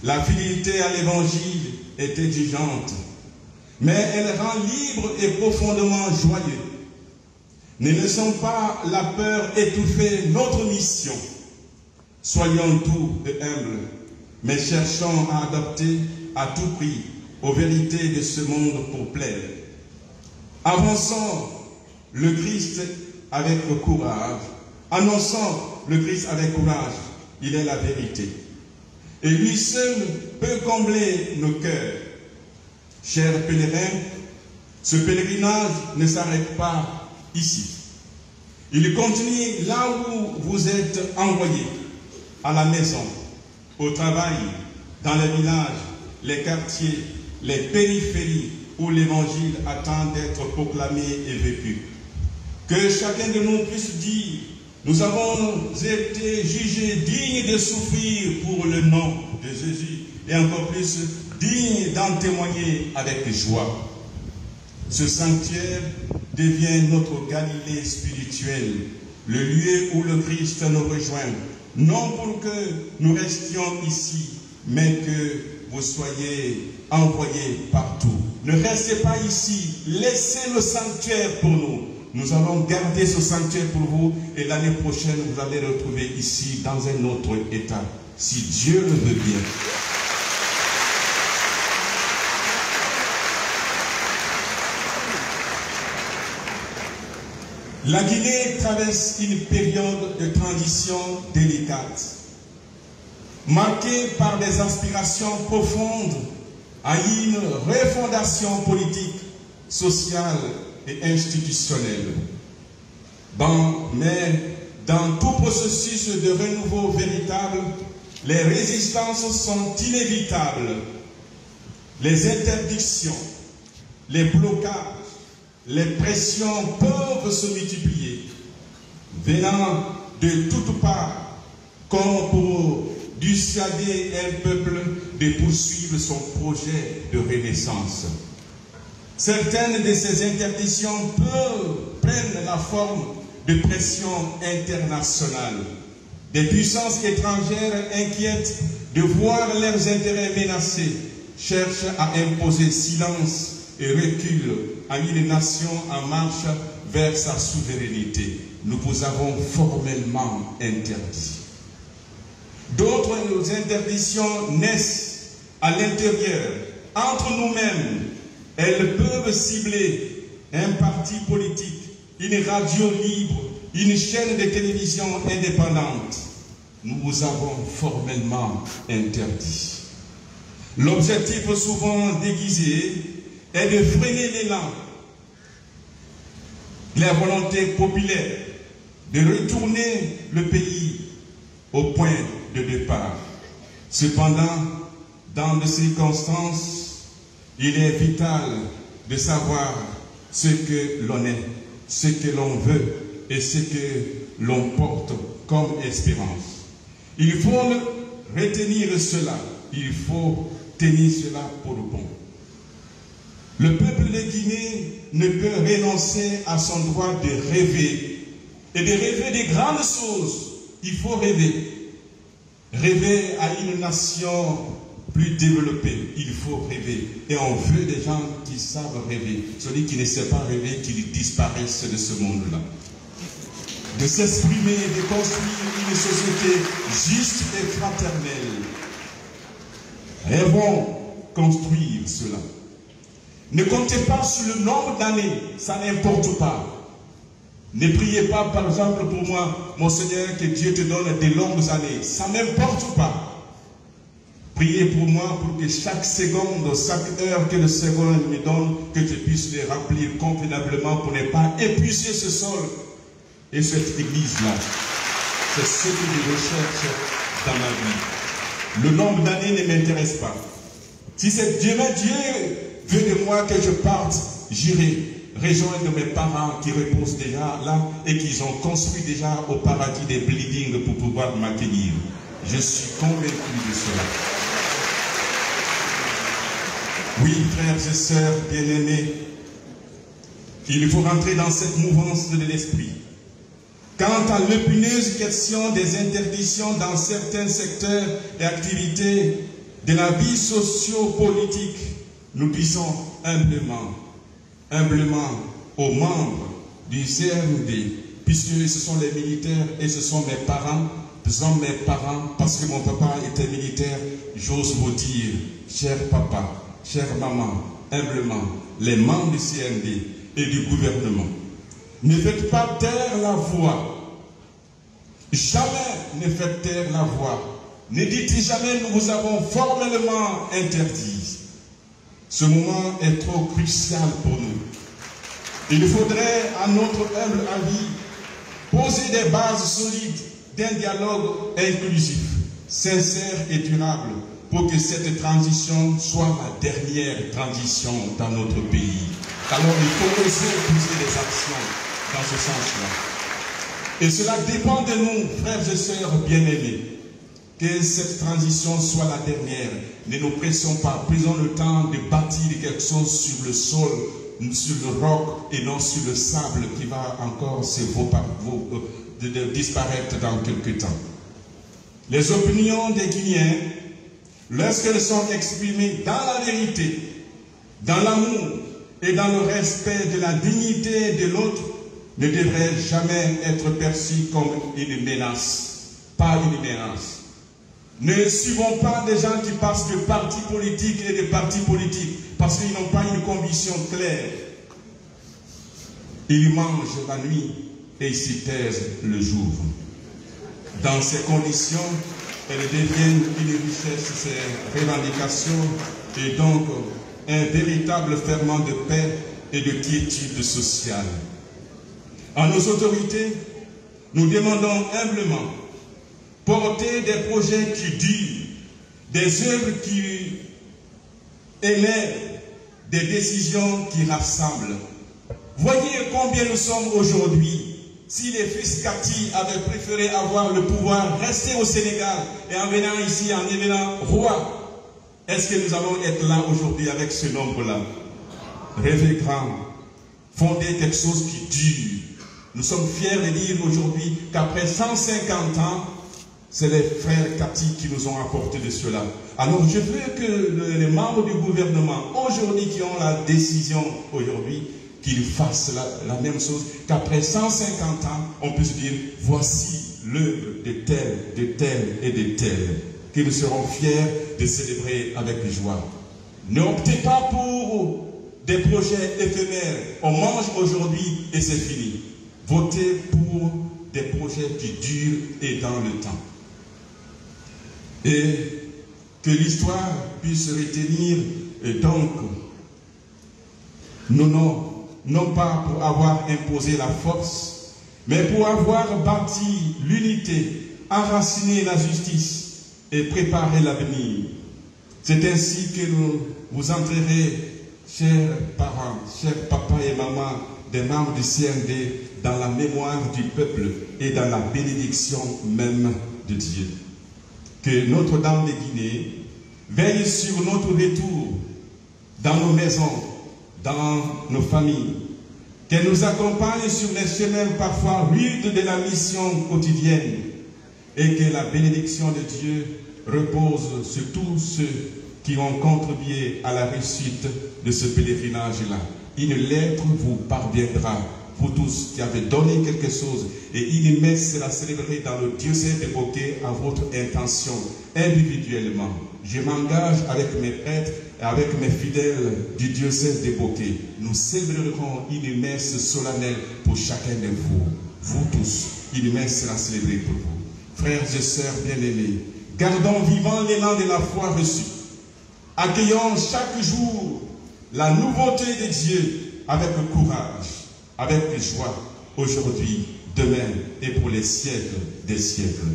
La fidélité à l'évangile est exigeante, mais elle rend libre et profondément joyeux. Ne laissons pas la peur étouffer notre mission. Soyons doux et humbles, mais cherchons à adapter à tout prix aux vérités de ce monde pour plaire. Avançons le Christ avec courage. Annonçons le Christ avec courage. Il est la vérité. Et lui seul peut combler nos cœurs. Chers pèlerins, ce pèlerinage ne s'arrête pas ici. Il continue là où vous êtes envoyés, à la maison, au travail, dans les villages, les quartiers, les périphéries où l'évangile attend d'être proclamé et vécu. Que chacun de nous puisse dire: nous avons été jugés dignes de souffrir pour le nom de Jésus, et encore plus dignes d'en témoigner avec joie. Ce sanctuaire devient notre Galilée spirituelle, le lieu où le Christ nous rejoint, non pour que nous restions ici, mais que vous soyez envoyés partout. Ne restez pas ici, laissez le sanctuaire pour nous. Nous allons garder ce sanctuaire pour vous, et l'année prochaine, vous allez le retrouver ici, dans un autre état, si Dieu le veut bien. La Guinée traverse une période de transition délicate, marquée par des aspirations profondes à une refondation politique, sociale et institutionnelle. Mais dans tout processus de renouveau véritable, les résistances sont inévitables. Les interdictions, les blocages, les pressions peuvent se multiplier, venant de toutes parts, comme pour dissuader un peuple de poursuivre son projet de renaissance. Certaines de ces interdictions prennent la forme de pressions internationales. Des puissances étrangères inquiètes de voir leurs intérêts menacés cherchent à imposer silence et recul à une nation en marche vers sa souveraineté. Nous vous avons formellement interdit. D'autres interdictions naissent à l'intérieur, entre nous-mêmes. Elles peuvent cibler un parti politique, une radio libre, une chaîne de télévision indépendante. Nous vous avons formellement interdit. L'objectif souvent déguisé est de freiner l'élan, la volonté populaire de retourner le pays au point de départ. Cependant, dans des circonstances, il est vital de savoir ce que l'on est, ce que l'on veut et ce que l'on porte comme espérance. Il faut retenir cela, il faut tenir cela pour bon. Le peuple de Guinée ne peut renoncer à son droit de rêver et de rêver des grandes choses. Il faut rêver. Rêver à une nation plus développée, il faut rêver. Et on veut des gens qui savent rêver. Celui qui ne sait pas rêver, qu'il disparaisse de ce monde-là. De s'exprimer, de construire une société juste et fraternelle. Rêvons construire cela. Ne comptez pas sur le nombre d'années, ça n'importe pas. Ne priez pas, par exemple, pour moi, mon Seigneur, que Dieu te donne de longues années. Ça n'importe pas. Priez pour moi pour que chaque seconde, chaque heure que le Seigneur me donne, que je puisse les remplir convenablement pour ne pas épuiser ce sol et cette église-là. C'est ce que je recherche dans ma vie. Le nombre d'années ne m'intéresse pas. Si c'est Dieu veut de moi que je parte, j'irai rejoindre mes parents qui reposent déjà là et qui ont construit déjà au paradis des buildings pour pouvoir m'accueillir. Je suis convaincu de cela. Oui, frères et sœurs bien-aimés, il faut rentrer dans cette mouvance de l'esprit. Quant à l'épineuse question des interdictions dans certains secteurs d'activité de la vie socio-politique, nous disons humblement aux membres du CND, puisque ce sont les militaires et ce sont mes parents, parce que mon papa était militaire, j'ose vous dire, cher papa, chère maman, humblement, les membres du CND et du gouvernement, ne faites pas taire la voix. Jamais ne faites taire la voix. Ne dites jamais nous vous avons formellement interdit. Ce moment est trop crucial pour nous. Il faudrait, à notre humble avis, poser des bases solides d'un dialogue inclusif, sincère et durable pour que cette transition soit la dernière transition dans notre pays. Alors il faut oser poser des actions dans ce sens-là. Et cela dépend de nous, frères et sœurs bien-aimés, que cette transition soit la dernière. Ne nous pressions pas, prenons le temps de bâtir quelque chose sur le sol, sur le roc et non sur le sable qui va encore disparaître dans quelques temps. Les opinions des Guinéens, lorsqu'elles sont exprimées dans la vérité, dans l'amour et dans le respect de la dignité de l'autre, ne devraient jamais être perçues comme une menace, pas une menace. Ne suivons pas des gens qui passent de partis politiques et de partis politiques parce qu'ils n'ont pas une conviction claire. Ils mangent la nuit et ils s'y taisent le jour. Dans ces conditions, elles deviennent une richesse, ces revendications, et donc un véritable ferment de paix et de quiétude sociale. À nos autorités, nous demandons humblement porter des projets qui durent, des œuvres qui élèvent, des décisions qui rassemblent. Voyez combien nous sommes aujourd'hui. Si les fils Kati avaient préféré avoir le pouvoir, rester au Sénégal et en venant ici, en devenant roi, est-ce que nous allons être là aujourd'hui avec ce nombre-là? Rêvez grand, fonder quelque chose qui dure. Nous sommes fiers de dire aujourd'hui qu'après 150 ans, c'est les frères Kati qui nous ont apporté de cela. Alors je veux que les membres du gouvernement, aujourd'hui qui ont la décision aujourd'hui, qu'ils fassent la même chose, qu'après 150 ans, on puisse dire, voici l'œuvre de tel et de tel, que nous serons fiers de célébrer avec joie. Ne optez pas pour des projets éphémères. On mange aujourd'hui et c'est fini. Votez pour des projets qui durent et dans le temps. Et que l'histoire puisse retenir donc nos noms, non pas pour avoir imposé la force, mais pour avoir bâti l'unité, enraciné la justice et préparé l'avenir. C'est ainsi que vous entrerez, chers parents, chers papas et mamans, des membres du CND, dans la mémoire du peuple et dans la bénédiction même de Dieu. Que Notre-Dame de Guinée veille sur notre retour dans nos maisons, dans nos familles, qu'elle nous accompagne sur les chemins parfois rudes de la mission quotidienne et que la bénédiction de Dieu repose sur tous ceux qui ont contribué à la réussite de ce pèlerinage-là. Une lettre vous parviendra, vous tous qui avez donné quelque chose, et une messe sera célébrée dans le diocèse de Boké à votre intention, individuellement. Je m'engage avec mes prêtres et avec mes fidèles du diocèse de Boké. Nous célébrerons une messe solennelle pour chacun de vous. Vous tous, une messe sera célébrée pour vous. Frères et sœurs bien-aimés, gardons vivant l'élan de la foi reçue. Accueillons chaque jour la nouveauté de Dieu avec courage, avec joie, aujourd'hui, demain et pour les siècles des siècles.